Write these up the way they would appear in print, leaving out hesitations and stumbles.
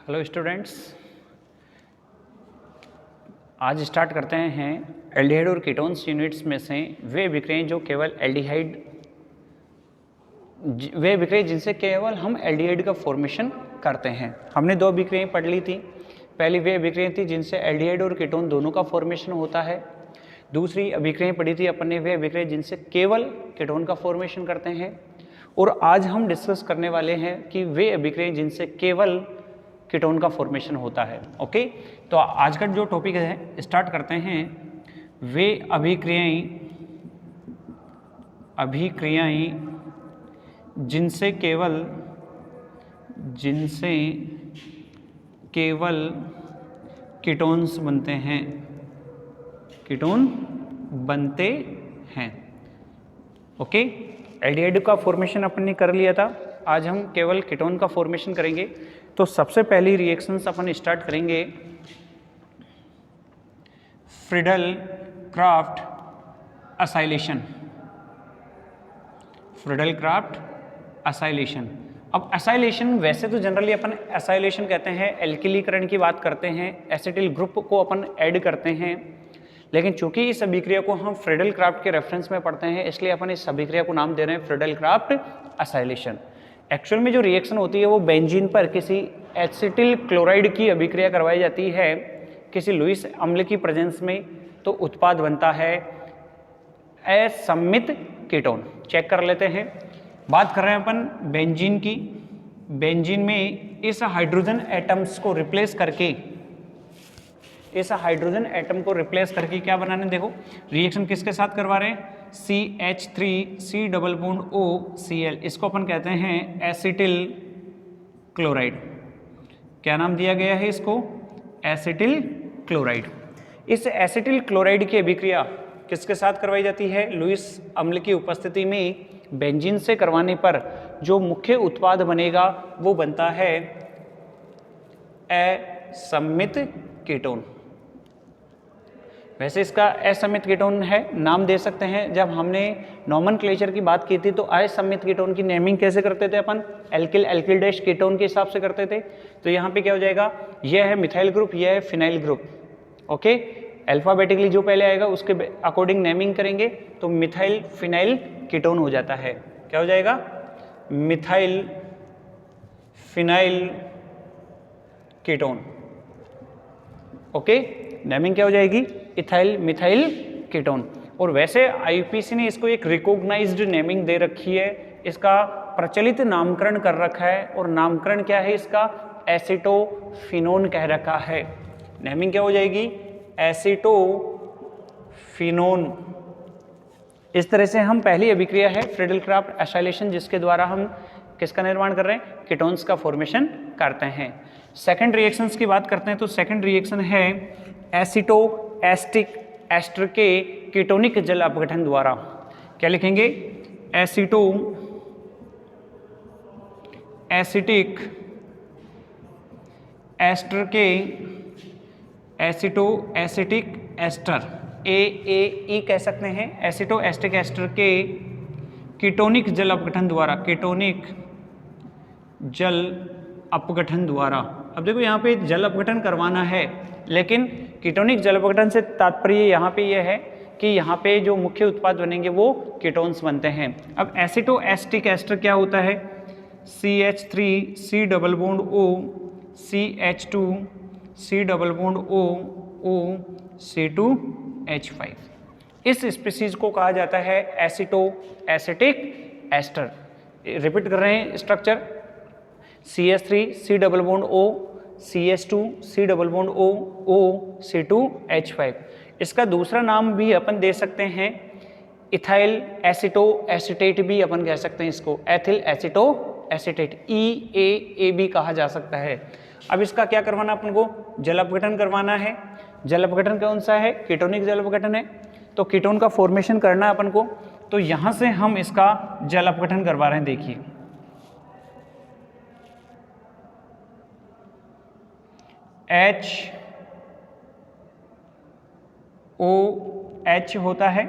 Hello students, आज start करते हैं एल्डिहाइड और कीटोन्स यूनिट्स में से वे अभिक्रियाएं जो केवल वे अभिक्रियाएं जिनसे केवल हम एल्डिहाइड का फॉर्मेशन करते हैं। हमने दो अभिक्रियाएं पढ़ ली थी। पहली वे अभिक्रियाएं थी जिनसे एल्डिहाइड और कीटोन दोनों का फॉर्मेशन होता है। दूसरी अभिक्रियाएं पढ़ी थी अपन ने वे अभिक्रियाएं जिनसे केवल कीटोन का फॉर्मेशन करते हैं। और आज हम डिस्कस करने वाले हैं कि वे अभिक्रियाएं जिनसे केवल कीटोन का फॉर्मेशन होता है। ओके, तो आज का जो टॉपिक है स्टार्ट करते हैं। वे अभिक्रियाएं जिनसे केवल कीटोन्स बनते हैं, कीटोन बनते हैं। ओके, एल्डिहाइड का फॉर्मेशन अपन ने कर लिया था, आज हम केवल कीटोन का फॉर्मेशन करेंगे। तो सबसे पहली रिएक्शंस अपन स्टार्ट करेंगे फ्रीडल-क्राफ्ट एसाइलेशन। अब एसाइलेशन वैसे तो जनरली अपन एसाइलेशन कहते हैं, एल्किलीकरण की बात करते हैं, एसिटिल ग्रुप को अपन ऐड करते हैं। लेकिन चूंकि इस अभिक्रिया को हम फ्रीडल-क्राफ्ट के रेफरेंस में पढ़ते हैं, इसलिए अपन इस अभिक्रिया को नाम दे रहे हैं फ्रीडल-क्राफ्ट एसाइलेशन। एक्चुअल में जो रिएक्शन होती है वो बेंजीन पर किसी एसिटिल क्लोराइड की अभिक्रिया करवाई जाती है किसी लुईस अम्ल की प्रेजेंस में, तो उत्पाद बनता है असम्मित कीटोन। चेक कर लेते हैं। बात कर रहे हैं अपन बेंजीन की। बेंजीन में इस हाइड्रोजन एटम्स को रिप्लेस करके क्या बनाने, देखो रिएक्शन किसके साथ करवा रहे हैं, CH3C डबल बॉन्ड OCl, इसको अपन कहते हैं एसिटिल क्लोराइड। क्या नाम दिया गया है इसको, एसिटिल क्लोराइड। इस एसिटिल क्लोराइड की अभिक्रिया किसके साथ करवाई जाती है, लुईस अम्ल की उपस्थिति में बेंजीन से करवाने पर जो मुख्य उत्पाद बनेगा वो बनता है असम्मित कीटोन। वैसे इसका असम्मित कीटोन है, नाम दे सकते हैं। जब हमने नोमेनक्लेचर की बात की थी तो असम्मित कीटोन की नेमिंग कैसे करते थे अपन, एल्किल डैश कीटोन के हिसाब से करते थे। तो यहाँ पे क्या हो जाएगा, यह है मिथाइल ग्रुप, यह है फिनाइल ग्रुप। ओके, अल्फाबेटिकली जो पहले आएगा उसके अकॉर्डिंग नेमिंग करेंगे तो मिथाइल फिनाइल कीटोन हो जाता है। क्या हो जाएगा, methyl phenyl ketone. Okay, naming क्या हो जाएगी, इथाइल मिथाइल कीटोन। और वैसे आईयूपीएसी ने इसको एक रिकॉग्नाइज्ड नेमिंग दे रखी है, इसका प्रचलित नामकरण कर रखा है, और नामकरण क्या है इसका, एसीटोफिनोन कह रखा है। नेमिंग क्या हो जाएगी, एसीटोफिनोन। इस तरह से हम पहली अभिक्रिया है फ्रीडल-क्राफ्ट एसाइलेशन, जिसके द्वारा हम किसका निर्माण कर रहे हैं, कीटोन्स का फॉर्मेशन करते हैं। सेकंड रिएक्शंस की बात करते हैं तो सेकंड रिएक्शन है एसिटो एस्टिक एस्टर के कीटोनिक जल अपघटन द्वारा। क्या लिखेंगे, एसिटो एसिटिक एस्टर के एसिटो एसिटिक एस्टर AAE कह सकते हैं, एसिटो एस्टिक एस्टर के कीटोनिक जल अपघटन द्वारा, कीटोनिक जल अपघटन द्वारा। अब देखो यहाँ पे जल अपघटन करवाना है, लेकिन कीटोनिक जल अपघटन से तात्पर्य यहाँ पे यह है कि यहाँ पे जो मुख्य उत्पाद बनेंगे वो कीटोन्स बनते हैं। अब एसिटो एस्टिक एस्टर क्या होता है, CH3C double bond O CH2C double bond O C2H5। इस स्पीसीज को कहा जाता है एसिटो एसिटिक एस्टर। रिपीट कर रहे हैं structure, CH3C double bond O CH2C double bond O C2H5। इसका दूसरा नाम भी अपन दे सकते हैं इथाइल एसिटो एसिटेट भी अपन कह सकते हैं इसको, एथिल एसिटो एसिटेट, EAA कहा जा सकता है। अब इसका क्या करवाना अपन को, जल अपघटन करवाना है। जल अपघटन कौन सा है, कीटोनिक जल अपघटन है। तो कीटोन का फॉर्मेशन करना है अपन को, तो यहां से हम इसका जल अपघटन करवा रहे हैं। देखिए HOH होता है,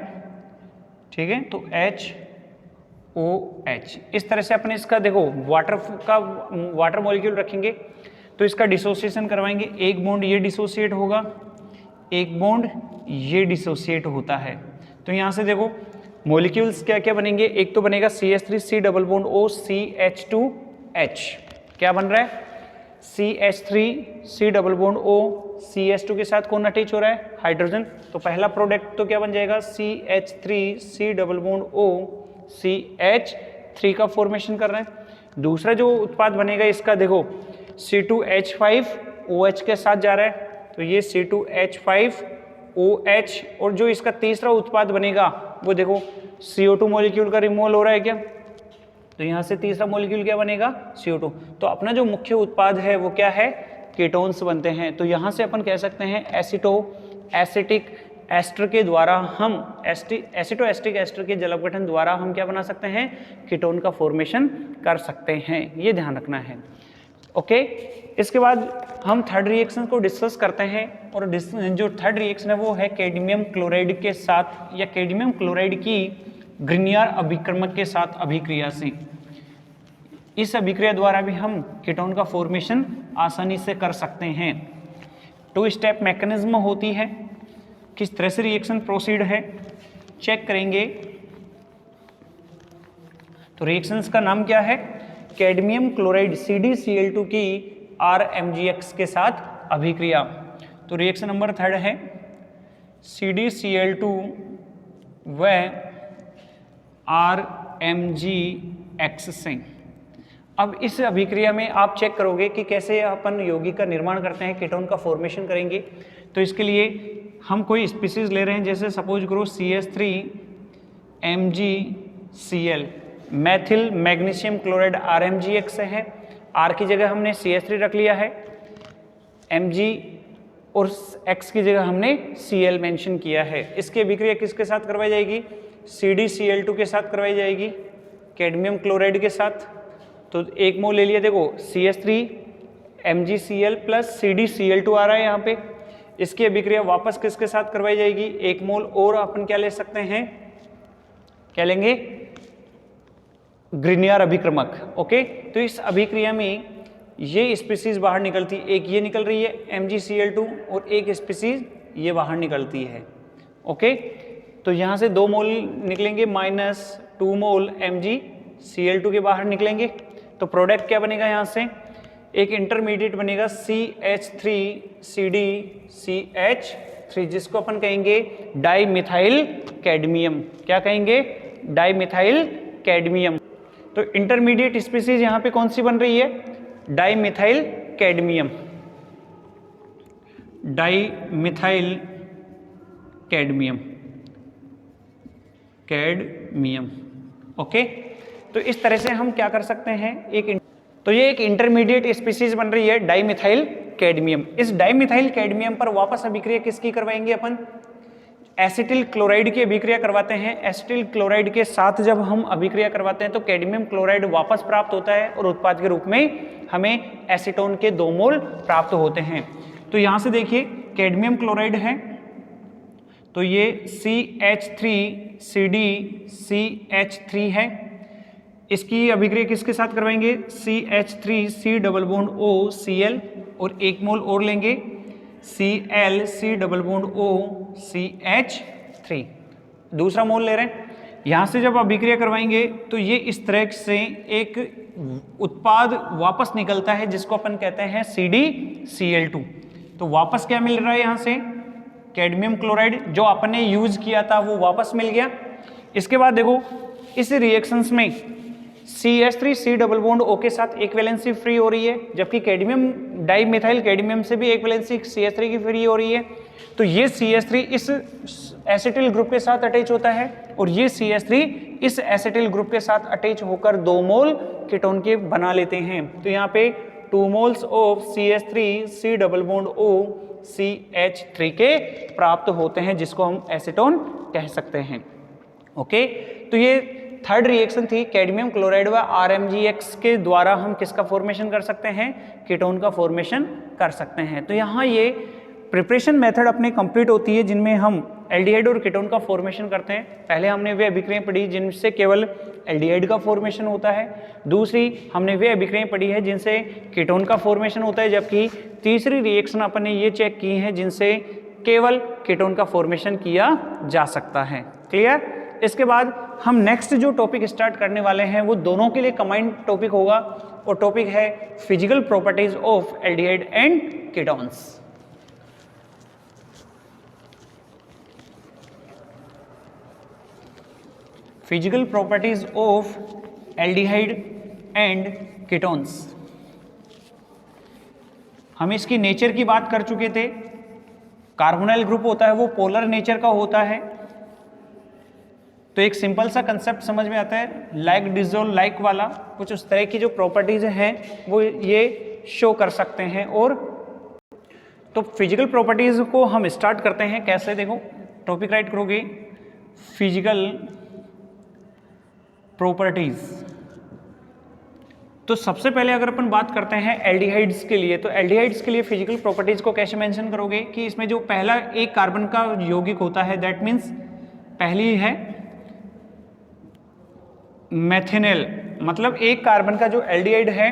ठीक है, तो HOH। इस तरह से अपने इसका देखो वाटर मॉलिक्यूल रखेंगे तो इसका डिसोसिएशन करवाएंगे, एक बॉन्ड ये डिसोसिएट होगा, एक बॉन्ड ये डिसोसिएट होता है। तो यहाँ से देखो मॉलिक्यूल्स क्या क्या बनेंगे, एक तो बनेगा CH3 double bond O CH2H, क्या बन रहा है CH3 double bond O CH2 के साथ कौन अटैच हो रहा है, हाइड्रोजन। तो पहला प्रोडक्ट तो क्या बन जाएगा CH3 double bond O CH3 का फॉर्मेशन कर रहे हैं। दूसरा जो उत्पाद बनेगा इसका देखो C2H5OH के साथ जा रहा है, तो ये C2H5OH, और जो इसका तीसरा उत्पाद बनेगा वो देखो CO2 मॉलिक्यूल का रिमूवल हो रहा है क्या, तो यहाँ से तीसरा मॉलिक्यूल क्या बनेगा CO2। तो अपना जो मुख्य उत्पाद है वो क्या है, कीटोन्स बनते हैं। तो यहाँ से अपन कह सकते हैं एसिटो एसिटिक एस्टर के द्वारा हम एसिटो एसिटिक एस्टर के जल अपघटन द्वारा हम क्या बना सकते हैं, कीटोन का फॉर्मेशन कर सकते हैं, ये ध्यान रखना है। ओके, इसके बाद हम थर्ड रिएक्शन को डिस्कस करते हैं, और जो थर्ड रिएक्शन है वो है कैडमियम क्लोराइड के साथ या कैडमियम क्लोराइड की ग्रिनियर अभिक्रमक के साथ अभिक्रिया से। इस अभिक्रिया द्वारा भी हम कीटोन का फॉर्मेशन आसानी से कर सकते हैं। 2 स्टेप मैकेनिज्म होती है, किस तरह से रिएक्शन प्रोसीड है चेक करेंगे। तो रिएक्शंस का नाम क्या है, कैडमियम क्लोराइड CdCl2 की RMgX के साथ अभिक्रिया। तो रिएक्शन नंबर 3 है CdCl2 व RMgX से। अब इस अभिक्रिया में आप चेक करोगे कि कैसे अपन यौगिक का निर्माण करते हैं, कीटोन का फॉर्मेशन करेंगे। तो इसके लिए हम कोई स्पीसीज ले रहे हैं, जैसे सपोज करो CH3MgCl, Maithil magnesium chloride RMgX से है, R की जगह हमने CH3 रख लिया है, Mg और X की जगह हमने Cl मेंशन किया है। इसकी अभिक्रिया किसके साथ करवाई जाएगी, CdCl2 के साथ करवाई जाएगी, कैडमियम क्लोराइड के साथ। तो एक मोल ले लिया, देखो CH3MgCl प्लस CdCl2 आ रहा है यहाँ पे। इसकी अभिक्रिया वापस किसके साथ करवाई जाएगी, एक मोल और अपन क्या ले सकते हैं, क्या लेंगे, ग्रिनियर अभिक्रमक। ओके, तो इस अभिक्रिया में ये स्पीसीज बाहर निकलती, एक ये निकल रही है MgCl2 और एक स्पीसीज ये बाहर निकलती है। ओके, तो यहाँ से 2 मोल निकलेंगे, -2 मोल MgCl2 के बाहर निकलेंगे। तो प्रोडक्ट क्या बनेगा, यहाँ से एक इंटरमीडिएट बनेगा CH3CdCH3, जिसको अपन कहेंगे डाइमिथाइल कैडमियम। क्या कहेंगे, डाइमिथाइल कैडमियम। तो इंटरमीडिएट स्पीसीज यहाँ पे कौन सी बन रही है, dimethyl cadmium, dimethyl cadmium, cadmium. Okay, तो इस तरह से हम क्या कर सकते हैं, तो ये एक इंटरमीडिएट स्पीसीज बन रही है डाइमिथाइल कैडमियम। इस डाइमिथाइल कैडमियम पर वापस अभिक्रिया किसकी करवाएंगे अपन, एसिटिल क्लोराइड की अभिक्रिया करवाते हैं। एसिटिल क्लोराइड के साथ जब हम अभिक्रिया करवाते हैं तो कैडमियम क्लोराइड वापस प्राप्त होता है और उत्पाद के रूप में हमें एसीटोन के 2 मोल प्राप्त होते हैं। तो यहाँ से देखिए कैडमियम क्लोराइड है, तो ये CH3CdCH3 है। इसकी अभिक्रिया किसके साथ करवाएंगे, CH3 double bond O Cl, और एक मोल और लेंगे Cl double bond O CH3, दूसरा मोल ले रहे हैं। यहाँ से जब अभिक्रिया करवाएंगे तो ये इस तरह से एक उत्पाद वापस निकलता है जिसको अपन कहते हैं CdCl2। तो वापस क्या मिल रहा है, यहाँ से कैडमियम क्लोराइड जो आपने यूज किया था वो वापस मिल गया। इसके बाद देखो इस रिएक्शंस में CH3 डबल बॉन्ड O के साथ एक वैलेंसी फ्री हो रही है, जबकि कैडमियम डाइमिथाइल कैडमियम से भी एक वैलेंसी CH3 की फ्री हो रही है। तो ये CH3 इस एसिटिल ग्रुप के साथ अटैच होता है और ये CH3 इस एसिटिल ग्रुप के साथ अटैच होकर 2 मोल कीटोन के बना लेते हैं। तो यहाँ पे 2 moles of CH3 double bond O CH3 के प्राप्त होते हैं, जिसको हम एसीटोन कह सकते हैं। ओके, तो ये थर्ड रिएक्शन थी, कैडमियम क्लोराइड व RMgX के द्वारा हम किसका फॉर्मेशन कर सकते हैं, कीटोन का फॉर्मेशन कर सकते हैं। तो यहाँ ये प्रिपरेशन मेथड अपने कंप्लीट होती है जिनमें हम एल्डिहाइड और कीटोन का फॉर्मेशन करते हैं। पहले हमने वे अभिक्रियाएं पढ़ी जिनसे केवल एल्डिहाइड का फॉर्मेशन होता है, दूसरी हमने वे अभिक्रियाएं पढ़ी है जिनसे कीटोन का फॉर्मेशन होता है, जबकि तीसरी रिएक्शन अपन ने ये चेक की है जिनसे केवल कीटोन का फॉर्मेशन किया जा सकता है। क्लियर? इसके बाद हम नेक्स्ट जो टॉपिक स्टार्ट करने वाले हैं वो दोनों के लिए कंबाइंड टॉपिक होगा और टॉपिक है physical properties of aldehyde and ketones. Physical properties of aldehyde and ketones. हम इसकी नेचर की बात कर चुके थे। कार्बोनाइल ग्रुप होता है वो पोलर नेचर का होता है, तो एक सिंपल सा कंसेप्ट समझ में आता है, लाइक डिसॉल्व लाइक वाला, कुछ उस तरह की जो प्रॉपर्टीज हैं वो ये शो कर सकते हैं। और तो फिजिकल प्रॉपर्टीज को हम स्टार्ट करते हैं कैसे, देखो टॉपिक राइट करोगे फिजिकल प्रॉपर्टीज। तो सबसे पहले अगर अपन बात करते हैं एल्डिहाइड्स के लिए, तो एल्डिहाइड्स के लिए फिजिकल प्रॉपर्टीज को कैसे मेंशन करोगे कि इसमें जो पहला एक कार्बन का यौगिक होता है, दैट मीन्स पहली है मेथेनॉल, मतलब एक कार्बन का जो एल्डिहाइड है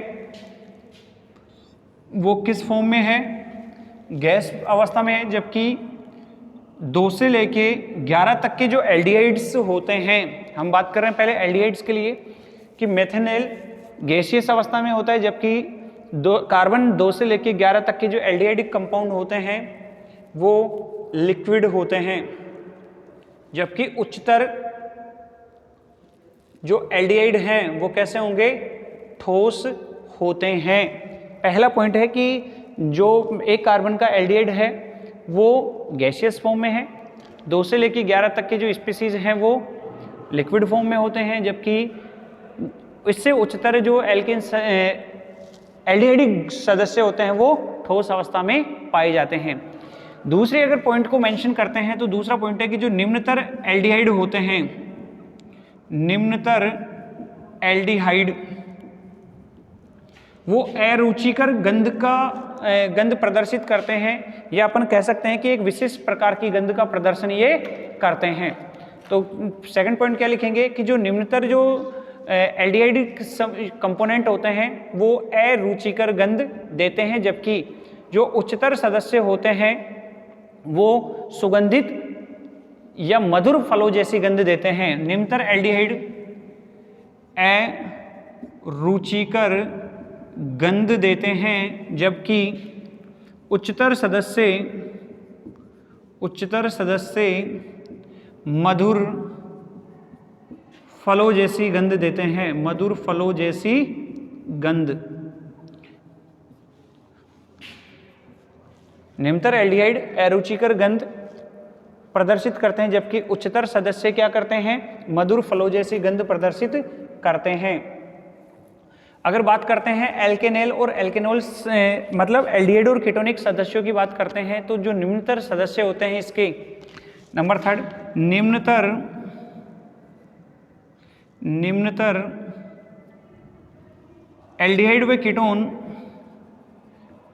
वो किस फॉर्म में है, गैस अवस्था में है, जबकि 2 से लेके 11 तक के जो एल्डिहाइड्स होते हैं, हम बात कर रहे हैं पहले एल्डिहाइड्स के लिए कि मेथेनॉल गैसियस अवस्था में होता है, जबकि कार्बन 2 से लेके 11 तक के जो एल्डिहाइडिक कंपाउंड होते हैं वो लिक्विड होते हैं, जबकि उच्चतर जो एल्डिहाइड हैं वो कैसे होंगे, ठोस होते हैं। पहला पॉइंट है कि जो एक कार्बन का एल्डिहाइड है वो गैसियस फॉर्म में है, 2 से लेके 11 तक के जो स्पीसीज हैं वो लिक्विड फॉर्म में होते हैं, जबकि इससे उच्चतर जो एल्डिहाइडिक सदस्य होते हैं वो ठोस अवस्था में पाए जाते हैं। दूसरे अगर पॉइंट को मेंशन करते हैं तो दूसरा पॉइंट है कि जो निम्नतर एल्डिहाइड होते हैं, निम्नतर एल्डिहाइड वो अरुचिकर गंध प्रदर्शित करते हैं, या अपन कह सकते हैं कि एक विशिष्ट प्रकार की गंध का प्रदर्शन ये करते हैं। तो सेकंड पॉइंट क्या लिखेंगे कि जो निम्नतर जो एल्डिहाइड कंपोनेंट होते हैं वो अरुचिकर गंध देते हैं, जबकि जो उच्चतर सदस्य होते हैं वो सुगंधित या मधुर फलों जैसी गंध देते हैं। निम्नतर एल्डिहाइड अरुचिकर गंध देते हैं, जबकि उच्चतर सदस्य मधुर फलों जैसी गंध देते हैं, मधुर फलों जैसी गंध। निम्नतर एल्डिहाइड अरुचिकर गंध प्रदर्शित करते हैं, जबकि उच्चतर सदस्य क्या करते हैं, मधुर फलों जैसी गंध प्रदर्शित करते हैं। अगर बात करते हैं एल्केनेल और एल्केनोल्स, मतलब एल्डिहाइड और कीटोनिक सदस्यों की बात करते हैं, तो जो निम्नतर सदस्य होते हैं इसके, नंबर 3 निम्नतर एल्डिहाइड व कीटोन,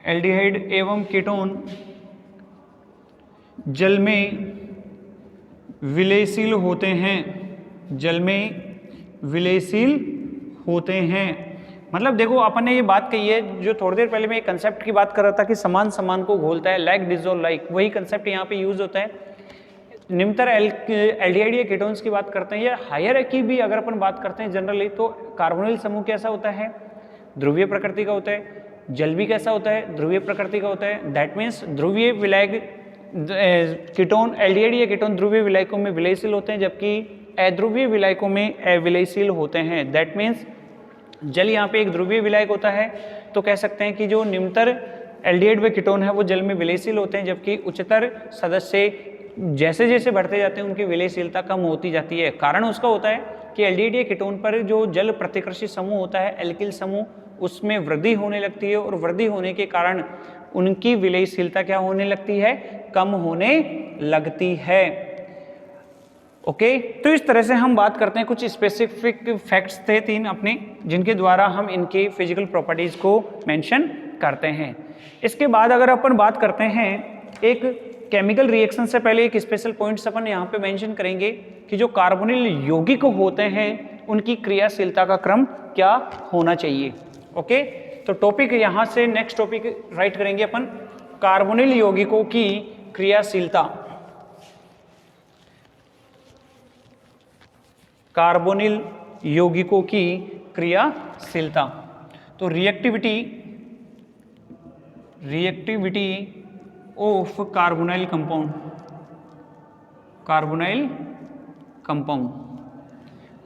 एल्डिहाइड एवं कीटोन जल में विलयशील होते हैं, जल में विलयशील होते हैं। मतलब देखो अपन ने ये बात कही है, जो थोड़ी देर पहले मैं एक कंसेप्ट की बात कर रहा था कि समान समान को घोलता है, लाइक डिसॉल्व लाइक, वही कंसेप्ट यहाँ पे यूज होता है। निम्नतर एल्डिहाइड या कीटोन्स की बात करते हैं, या हायरार्की भी अगर अपन बात करते हैं जनरली, तो कार्बोनिल समूह कैसा होता है, ध्रुवीय प्रकृति का होता है। जल भी कैसा होता है, ध्रुवीय प्रकृति का होता है। दैट मीन्स ध्रुवीय विलायक कीटोन, एल्डिहाइड या कीटोन ध्रुवीय विलायकों में विलयशील होते हैं, जबकि अध्रुवीय विलायकों में अविलयशील होते हैं। दैट मीन्स जल यहाँ पे एक ध्रुवीय विलायक होता है, तो कह सकते हैं कि जो निम्नतर एल्डिहाइड व कीटोन है वो जल में विलयशील होते हैं, जबकि उच्चतर सदस्य जैसे जैसे बढ़ते जाते हैं उनकी विलयशीलता कम होती जाती है। कारण उसका होता है कि एल्डिहाइड या कीटोन पर जो जल प्रतिकृषि समूह होता है, एल्किल समूह, उसमें वृद्धि होने लगती है, और वृद्धि होने के कारण उनकी विलयशीलता क्या होने लगती है, कम होने लगती है। ओके, तो इस तरह से हम बात करते हैं, कुछ स्पेसिफिक फैक्ट्स थे 3 अपने, जिनके द्वारा हम इनके फिजिकल प्रॉपर्टीज को मेंशन करते हैं। इसके बाद अगर अपन बात करते हैं एक केमिकल रिएक्शन से पहले एक स्पेशल पॉइंट्स अपन यहाँ पे मेंशन करेंगे कि जो कार्बोनिल यौगिक होते हैं उनकी क्रियाशीलता का क्रम क्या होना चाहिए। ओके, तो टॉपिक यहाँ से नेक्स्ट टॉपिक राइट करेंगे अपन, कार्बोनिल यौगिकों की क्रियाशीलता। कार्बोनिल यौगिकों की क्रियाशीलता, तो reactivity of carbonyl compound,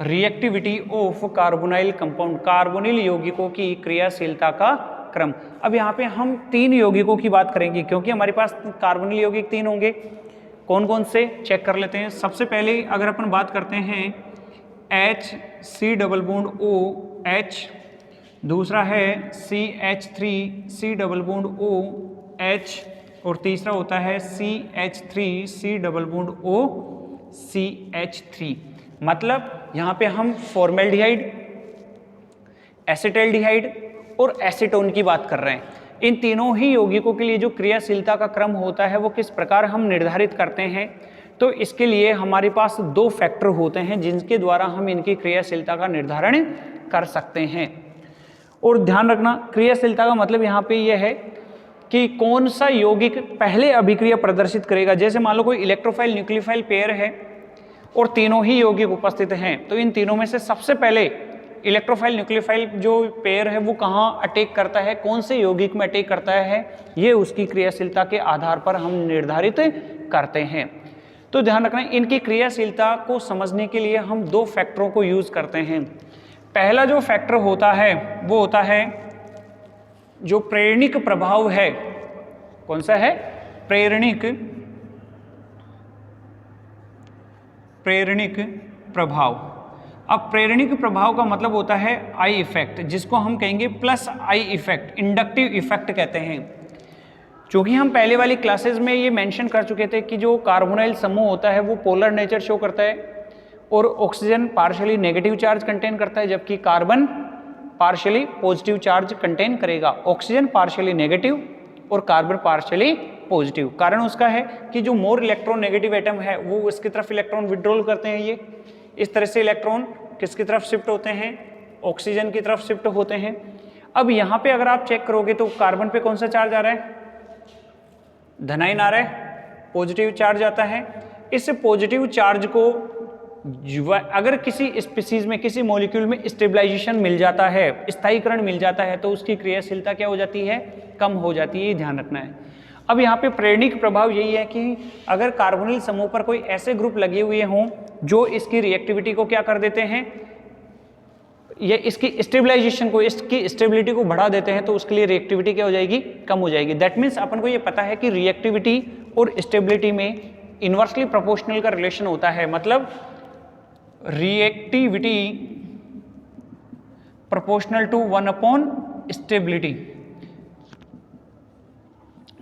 reactivity of carbonyl compound, carbonyl यौगिकों की क्रियाशीलता का क्रम। अब यहाँ पे हम 3 यौगिकों की बात करेंगे, क्योंकि हमारे पास कार्बोनिल यौगिक 3 होंगे। कौन कौन से चेक कर लेते हैं। सबसे पहले अगर अपन बात करते हैं HC≡OH, दूसरा है CH3C≡OH, और तीसरा होता है CH3C≡OCH3। मतलब यहाँ पे हम फॉर्मेल्डिहाइड, एसिटल्डिहाइड और एसीटोन की बात कर रहे हैं। इन तीनों ही यौगिकों के लिए जो क्रियाशीलता का क्रम होता है वो किस प्रकार हम निर्धारित करते हैं, तो इसके लिए हमारे पास 2 फैक्टर होते हैं जिनके द्वारा हम इनकी क्रियाशीलता का निर्धारण कर सकते हैं। और ध्यान रखना, क्रियाशीलता का मतलब यहाँ पे यह है कि कौन सा यौगिक पहले अभिक्रिया प्रदर्शित करेगा। जैसे मान लो कोई इलेक्ट्रोफाइल न्यूक्लियोफाइल पेयर है और तीनों ही यौगिक उपस्थित हैं, तो इन तीनों में से सबसे पहले इलेक्ट्रोफाइल न्यूक्लियोफाइल जो पेयर है वो कहाँ अटैक करता है, कौन से यौगिक में अटैक करता है, ये उसकी क्रियाशीलता के आधार पर हम निर्धारित करते हैं। तो ध्यान रखना, इनकी क्रियाशीलता को समझने के लिए हम 2 फैक्टरों को यूज करते हैं। पहला जो फैक्टर होता है वो होता है जो प्रेरणिक प्रभाव है। कौन सा है? प्रेरणिक प्रभाव। अब प्रेरणिक प्रभाव का मतलब होता है आई इफेक्ट, जिसको हम कहेंगे plus I effect, inductive effect कहते हैं। चूंकि हम पहले वाली क्लासेस में ये मेंशन कर चुके थे कि जो कार्बोनाइल समूह होता है वो पोलर नेचर शो करता है और oxygen partially negative charge contain करता है, जबकि carbon partially positive charge contain करेगा। ऑक्सीजन पार्शियली नेगेटिव और कार्बन पार्शियली पॉजिटिव। कारण उसका है कि जो मोर इलेक्ट्रॉन नेगेटिव एटम है वो उसकी तरफ इलेक्ट्रॉन विड्रॉल करते हैं। ये इस तरह से इलेक्ट्रॉन किसकी तरफ शिफ्ट होते हैं? ऑक्सीजन की तरफ शिफ्ट होते हैं। अब यहाँ पे अगर आप चेक करोगे तो कार्बन पे कौन सा चार्ज आ रहा है? धनायन आ रहा है, पॉजिटिव चार्ज आता है। इस पॉजिटिव चार्ज को अगर किसी स्पीसीज में, किसी मॉलिक्यूल में स्टेबलाइजेशन मिल जाता है, स्थायीकरण मिल जाता है, तो उसकी क्रियाशीलता क्या हो जाती है? कम हो जाती है। ध्यान रखना है। अब यहाँ पे प्रेरणिक प्रभाव यही है कि अगर कार्बोनिल समूह पर कोई ऐसे ग्रुप लगे हुए हों जो इसकी रिएक्टिविटी को क्या कर देते हैं, ये इसकी स्टेबलाइजेशन को, इसकी स्टेबिलिटी को बढ़ा देते हैं, तो उसके लिए रिएक्टिविटी क्या हो जाएगी? कम हो जाएगी। दैट मीन्स अपन को ये पता है कि रिएक्टिविटी और स्टेबिलिटी में इन्वर्सली प्रोपोर्शनल का रिलेशन होता है। मतलब रिएक्टिविटी प्रोपोर्शनल टू 1/स्टेबिलिटी।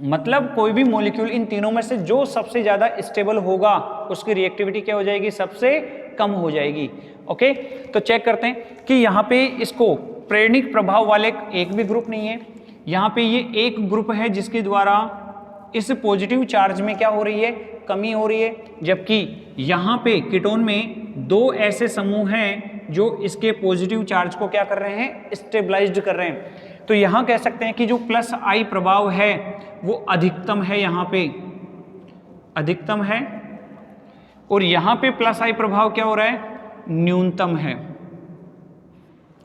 मतलब कोई भी मॉलिक्यूल इन तीनों में से जो सबसे ज्यादा स्टेबल होगा उसकी रिएक्टिविटी क्या हो जाएगी? सबसे कम हो जाएगी। ओके, तो चेक करते हैं कि यहाँ पे इसको प्रेरणिक प्रभाव वाले एक भी ग्रुप नहीं है। यहाँ पे ये एक ग्रुप है जिसके द्वारा इस पॉजिटिव चार्ज में क्या हो रही है? कमी हो रही है। जबकि यहाँ पे कीटोन में 2 ऐसे समूह हैं जो इसके पॉजिटिव चार्ज को क्या कर रहे हैं? स्टेबलाइज्ड कर रहे हैं। तो यहाँ कह सकते हैं कि जो प्लस आई प्रभाव है वो अधिकतम है, यहाँ पे अधिकतम है, और यहाँ पे प्लस आई प्रभाव क्या हो रहा है? न्यूनतम है,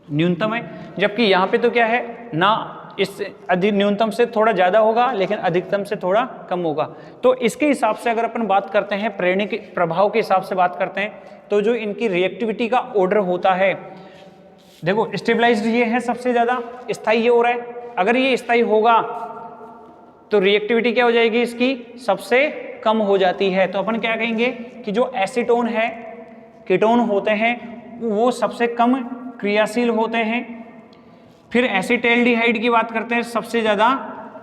न्यूनतम है। जबकि यहाँ पे तो क्या है ना, इस न्यूनतम से थोड़ा ज्यादा होगा लेकिन अधिकतम से थोड़ा कम होगा। तो इसके हिसाब से अगर अपन बात करते हैं, प्रेरणिक प्रभाव के हिसाब से बात करते हैं, तो जो इनकी रिएक्टिविटी का ऑर्डर होता है, देखो स्टेबलाइज्ड ये है सबसे ज्यादा, स्थायी ये हो रहा है। अगर ये स्थायी होगा तो रिएक्टिविटी क्या हो जाएगी? इसकी सबसे कम हो जाती है। तो अपन क्या कहेंगे कि जो एसीटोन है, कीटोन होते हैं, वो सबसे कम क्रियाशील होते हैं। फिर एसिटल्डिहाइड की बात करते हैं, सबसे ज्यादा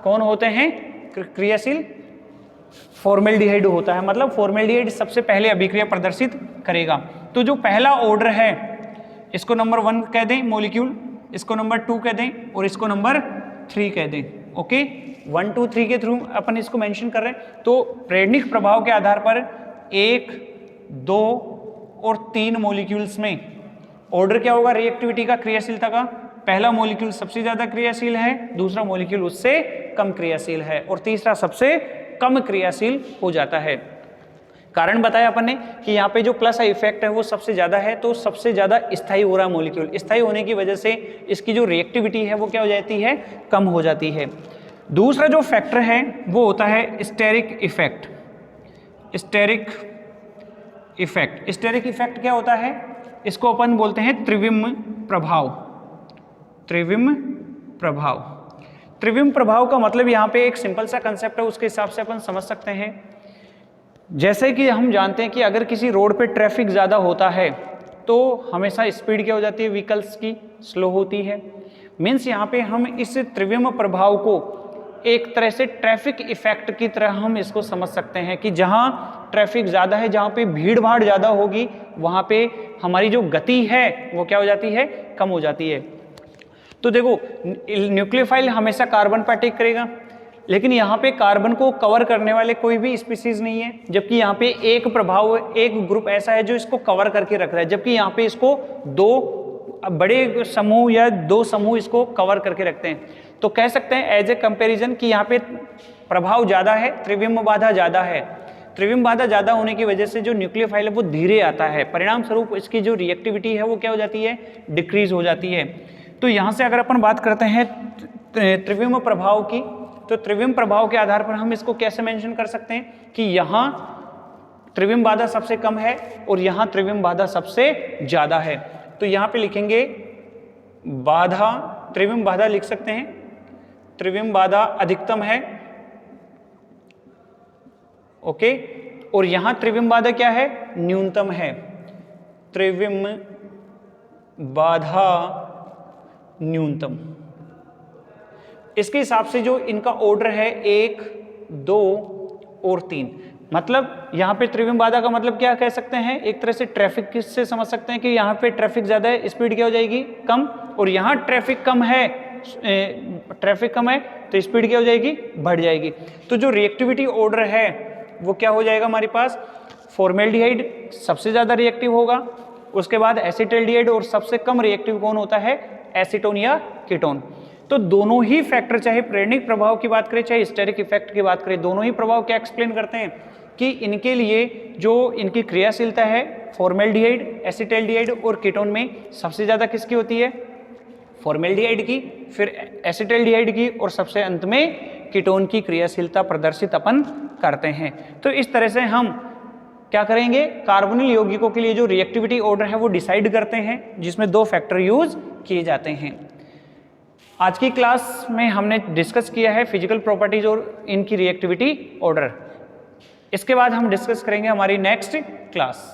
कौन होते हैं क्रियाशील? फॉर्मेल्डिहाइड होता है। मतलब फॉर्मेल्डिहाइड सबसे पहले अभिक्रिया प्रदर्शित करेगा। तो जो पहला ऑर्डर है इसको नंबर 1 कह दें मॉलिक्यूल, इसको नंबर 2 कह दें और इसको नंबर 3 कह दें। ओके, 1, 2, 3 के थ्रू अपन इसको मेंशन कर रहे हैं। तो प्रेरणिक प्रभाव के आधार पर 1, 2 और 3 मॉलिक्यूल्स में ऑर्डर क्या होगा रिएक्टिविटी का, क्रियाशीलता का? पहला मॉलिक्यूल सबसे ज्यादा क्रियाशील है, दूसरा मॉलिक्यूल उससे कम क्रियाशील है और तीसरा सबसे कम क्रियाशील हो जाता है। कारण बताया अपन ने कि यहाँ पे जो प्लस इफेक्ट है वो सबसे ज्यादा है, तो सबसे ज्यादा स्थायी हो रहा है मॉलिक्यूल। स्थायी होने की वजह से इसकी जो रिएक्टिविटी है वो क्या हो जाती है, कम हो जाती है। दूसरा जो फैक्टर है वो होता है steric effect. Steric effect, steric effect क्या होता है? इसको अपन बोलते हैं त्रिविम प्रभाव। त्रिविम प्रभाव, त्रिविम प्रभाव का मतलब यहाँ पे एक सिंपल सा कंसेप्ट है, उसके हिसाब से अपन समझ सकते हैं। जैसे कि हम जानते हैं कि अगर किसी रोड पे ट्रैफिक ज़्यादा होता है तो हमेशा स्पीड क्या हो जाती है व्हीकल्स की, स्लो होती है। मीन्स यहाँ पे हम इस त्रिविम प्रभाव को एक तरह से ट्रैफिक इफेक्ट की तरह हम इसको समझ सकते हैं कि जहाँ ट्रैफिक ज़्यादा है, जहाँ पे भीड़ भाड़ ज़्यादा होगी, वहाँ पे हमारी जो गति है वो क्या हो जाती है, कम हो जाती है। तो देखो न्यूक्लियोफाइल हमेशा कार्बन पर अटैक करेगा, लेकिन यहाँ पे कार्बन को कवर करने वाले कोई भी स्पीसीज नहीं है, जबकि यहाँ पे एक प्रभाव, एक ग्रुप ऐसा है जो इसको कवर करके रख रहा है, जबकि यहाँ पे इसको दो बड़े समूह या दो समूह इसको कवर करके रखते हैं। तो कह सकते हैं एज ए कंपैरिजन कि यहाँ पे प्रभाव ज़्यादा है, त्रिविम बाधा ज़्यादा है। त्रिविम बाधा ज़्यादा होने की वजह से जो न्यूक्लियोफाइल है वो धीरे आता है, परिणाम स्वरूप इसकी जो रिएक्टिविटी है वो क्या हो जाती है, डिक्रीज हो जाती है। तो यहाँ से अगर अपन बात करते हैं त्रिविम प्रभाव की, तो त्रिविम प्रभाव के आधार पर हम इसको कैसे मेंशन कर सकते हैं कि यहाँ त्रिविम बाधा सबसे कम है और यहाँ त्रिविम बाधा सबसे ज्यादा है। तो यहाँ पे लिखेंगे बाधा, त्रिविम बाधा लिख सकते हैं, त्रिविम बाधा अधिकतम है, ओके, और यहाँ त्रिविम बाधा क्या है, न्यूनतम है। त्रिविम बाधा न्यूनतम, इसके हिसाब से जो इनका ऑर्डर है 1, 2 और 3, मतलब यहाँ पे त्रिविम बाधा का मतलब क्या कह सकते हैं, एक तरह से ट्रैफिक से समझ सकते हैं कि यहाँ पे ट्रैफिक ज़्यादा है, स्पीड क्या हो जाएगी, कम, और यहाँ ट्रैफिक कम है, ट्रैफिक कम है तो स्पीड क्या हो जाएगी, बढ़ जाएगी। तो जो रिएक्टिविटी ऑर्डर है वो क्या हो जाएगा हमारे पास, फॉर्मेल्डिहाइड सबसे ज़्यादा रिएक्टिव होगा, उसके बाद एसिटल्डिहाइड, और सबसे कम रिएक्टिव कौन होता है, एसीटोन या कीटोन। तो दोनों ही फैक्टर, चाहे प्रेरणिक प्रभाव की बात करें चाहे स्टेरिक इफेक्ट की बात करें, दोनों ही प्रभाव क्या एक्सप्लेन करते हैं कि इनके लिए जो इनकी क्रियाशीलता है फॉर्मेल्डिहाइड, एसिटल्डिहाइड और कीटोन में सबसे ज़्यादा किसकी होती है, फॉर्मेल्डिहाइड की, फिर एसिटल्डिहाइड की, और सबसे अंत में कीटोन की क्रियाशीलता प्रदर्शित अपन करते हैं। तो इस तरह से हम क्या करेंगे, कार्बोनिल यौगिकों के लिए जो रिएक्टिविटी ऑर्डर है वो डिसाइड करते हैं, जिसमें 2 फैक्टर यूज किए जाते हैं। आज की क्लास में हमने डिस्कस किया है फिजिकल प्रॉपर्टीज और इनकी रिएक्टिविटी ऑर्डर। इसके बाद हम डिस्कस करेंगे हमारी नेक्स्ट क्लास।